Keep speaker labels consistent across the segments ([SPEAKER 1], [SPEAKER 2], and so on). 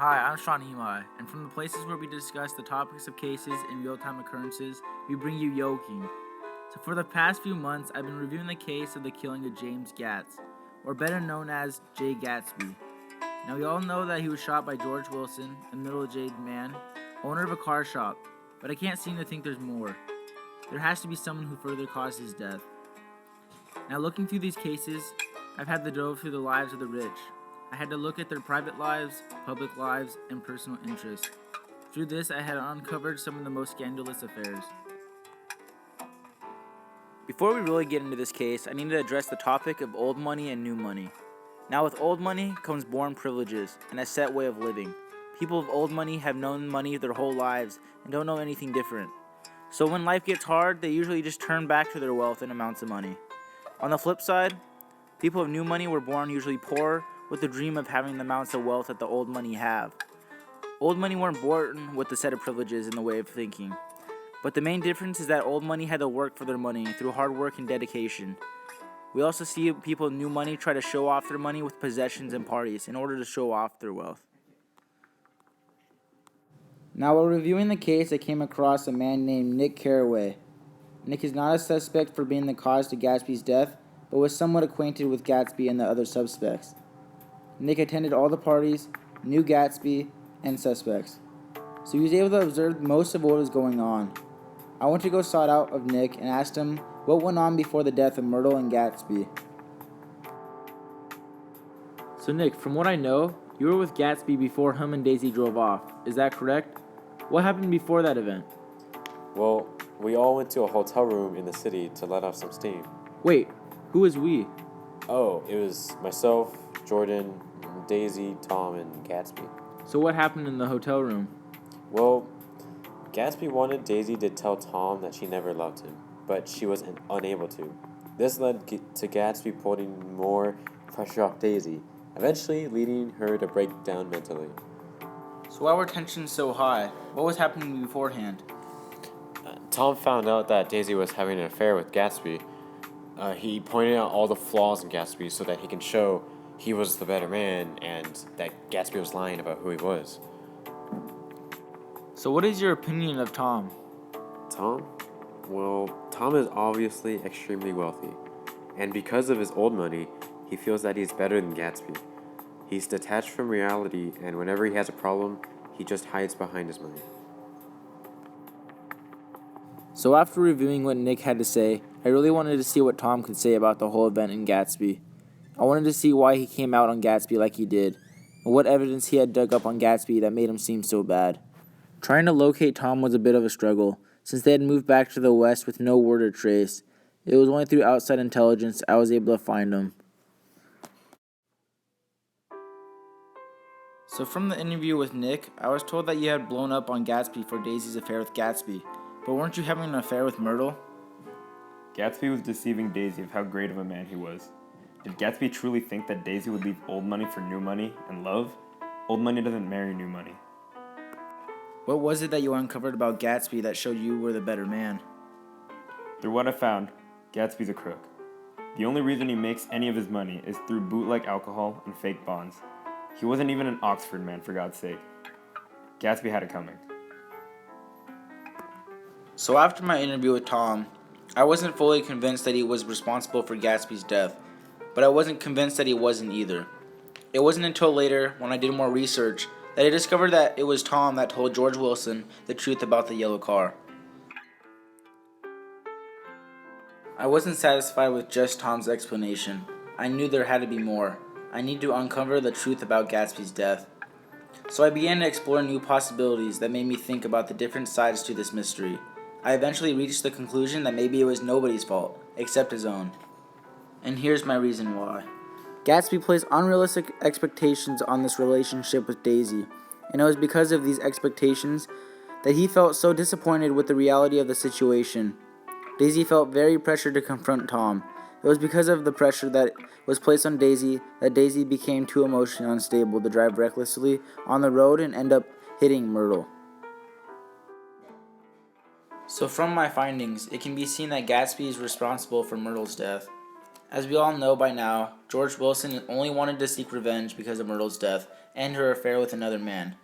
[SPEAKER 1] Hi, I'm Sean Eli, and from the places where we discuss the topics of cases and real-time occurrences, we bring you Yolking. So for the past few months, I've been reviewing the case of the killing of James Gatz, or better known as Jay Gatsby. Now we all know that he was shot by George Wilson, a middle-aged man, owner of a car shop, but I can't seem to think there's more. There has to be someone who further caused his death. Now looking through these cases, I've had to delve through the lives of the rich. I had to look at their private lives, public lives, and personal interests. Through this, I had uncovered some of the most scandalous affairs. Before we really get into this case, I need to address the topic of old money and new money. Now with old money comes born privileges and a set way of living. People of old money have known money their whole lives and don't know anything different. So when life gets hard, they usually just turn back to their wealth and amounts of money. On the flip side, people of new money were born usually poor with the dream of having the amounts of wealth that the old money have. Old money weren't born with the set of privileges in the way of thinking. But the main difference is that old money had to work for their money through hard work and dedication. We also see people with new money try to show off their money with possessions and parties in order to show off their wealth. Now while reviewing the case, I came across a man named Nick Carraway. Nick is not a suspect for being the cause to Gatsby's death, but was somewhat acquainted with Gatsby and the other suspects. Nick attended all the parties, knew Gatsby, and suspects. So he was able to observe most of what was going on. I went to go sought out of Nick and asked him what went on before the death of Myrtle and Gatsby. So Nick, from what I know, you were with Gatsby before him and Daisy drove off. Is that correct? What happened before that event?
[SPEAKER 2] Well, we all went to a hotel room in the city to let off some steam.
[SPEAKER 1] Wait, who is we?
[SPEAKER 2] Oh, it was myself, Jordan, Daisy, Tom, and Gatsby.
[SPEAKER 1] So what happened in the hotel room?
[SPEAKER 2] Well, Gatsby wanted Daisy to tell Tom that she never loved him, but she was unable to. This led to Gatsby putting more pressure off Daisy, eventually leading her to break down mentally.
[SPEAKER 1] So why were tensions so high? What was happening beforehand?
[SPEAKER 2] Tom found out that Daisy was having an affair with Gatsby. He pointed out all the flaws in Gatsby so that he can show he was the better man and that Gatsby was lying about who he was.
[SPEAKER 1] So what is your opinion of Tom?
[SPEAKER 2] Tom? Well, Tom is obviously extremely wealthy, and because of his old money, he feels that he's better than Gatsby. He's detached from reality, and whenever he has a problem, he just hides behind his money.
[SPEAKER 1] So after reviewing what Nick had to say, I really wanted to see what Tom could say about the whole event in Gatsby. I wanted to see why he came out on Gatsby like he did, and what evidence he had dug up on Gatsby that made him seem so bad. Trying to locate Tom was a bit of a struggle, since they had moved back to the west with no word or trace. It was only through outside intelligence I was able to find him. So from the interview with Nick, I was told that you had blown up on Gatsby for Daisy's affair with Gatsby, but weren't you having an affair with Myrtle?
[SPEAKER 3] Gatsby was deceiving Daisy of how great of a man he was. Did Gatsby truly think that Daisy would leave old money for new money and love? Old money doesn't marry new money.
[SPEAKER 1] What was it that you uncovered about Gatsby that showed you were the better man?
[SPEAKER 3] Through what I found, Gatsby's a crook. The only reason he makes any of his money is through bootleg alcohol and fake bonds. He wasn't even an Oxford man, for God's sake. Gatsby had it coming.
[SPEAKER 1] So after my interview with Tom, I wasn't fully convinced that he was responsible for Gatsby's death, but I wasn't convinced that he wasn't either. It wasn't until later, when I did more research, that I discovered that it was Tom that told George Wilson the truth about the yellow car. I wasn't satisfied with just Tom's explanation. I knew there had to be more. I needed to uncover the truth about Gatsby's death. So I began to explore new possibilities that made me think about the different sides to this mystery. I eventually reached the conclusion that maybe it was nobody's fault, except his own. And here's my reason why. Gatsby placed unrealistic expectations on this relationship with Daisy, and it was because of these expectations that he felt so disappointed with the reality of the situation. Daisy felt very pressured to confront Tom. It was because of the pressure that was placed on Daisy that Daisy became too emotionally unstable to drive recklessly on the road and end up hitting Myrtle. So from my findings, it can be seen that Gatsby is responsible for Myrtle's death. As we all know by now, George Wilson only wanted to seek revenge because of Myrtle's death and her affair with another man.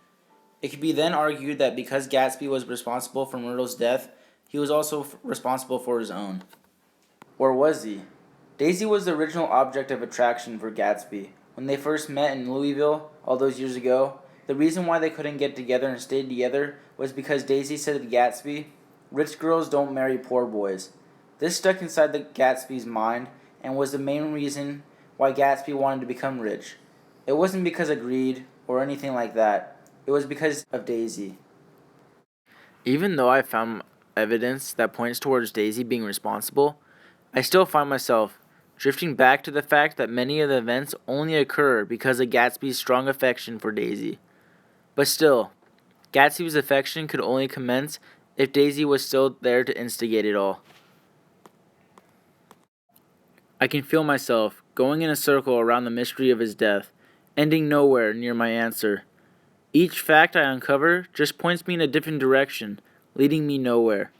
[SPEAKER 1] It could be then argued that because Gatsby was responsible for Myrtle's death, he was also responsible for his own. Or was he? Daisy was the original object of attraction for Gatsby. When they first met in Louisville all those years ago, the reason why they couldn't get together and stay together was because Daisy said to Gatsby, "Rich girls don't marry poor boys." This stuck inside the Gatsby's mind and was the main reason why Gatsby wanted to become rich. It wasn't because of greed or anything like that. It was because of Daisy. Even though I found evidence that points towards Daisy being responsible, I still find myself drifting back to the fact that many of the events only occur because of Gatsby's strong affection for Daisy. But still, Gatsby's affection could only commence if Daisy was still there to instigate it all. I can feel myself going in a circle around the mystery of his death, ending nowhere near my answer. Each fact I uncover just points me in a different direction, leading me nowhere.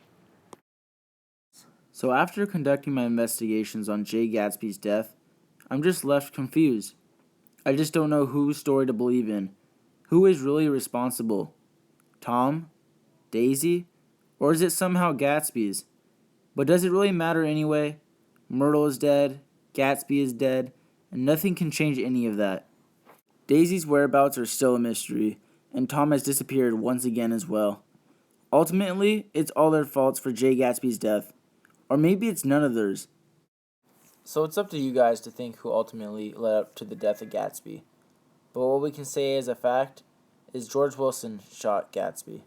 [SPEAKER 1] So after conducting my investigations on Jay Gatsby's death, I'm just left confused. I just don't know whose story to believe in. Who is really responsible? Tom? Daisy? Or is it somehow Gatsby's? But does it really matter anyway? Myrtle is dead, Gatsby is dead, and nothing can change any of that. Daisy's whereabouts are still a mystery, and Tom has disappeared once again as well. Ultimately, it's all their faults for Jay Gatsby's death. Or maybe it's none of theirs. So it's up to you guys to think who ultimately led up to the death of Gatsby. But what we can say as a fact is George Wilson shot Gatsby.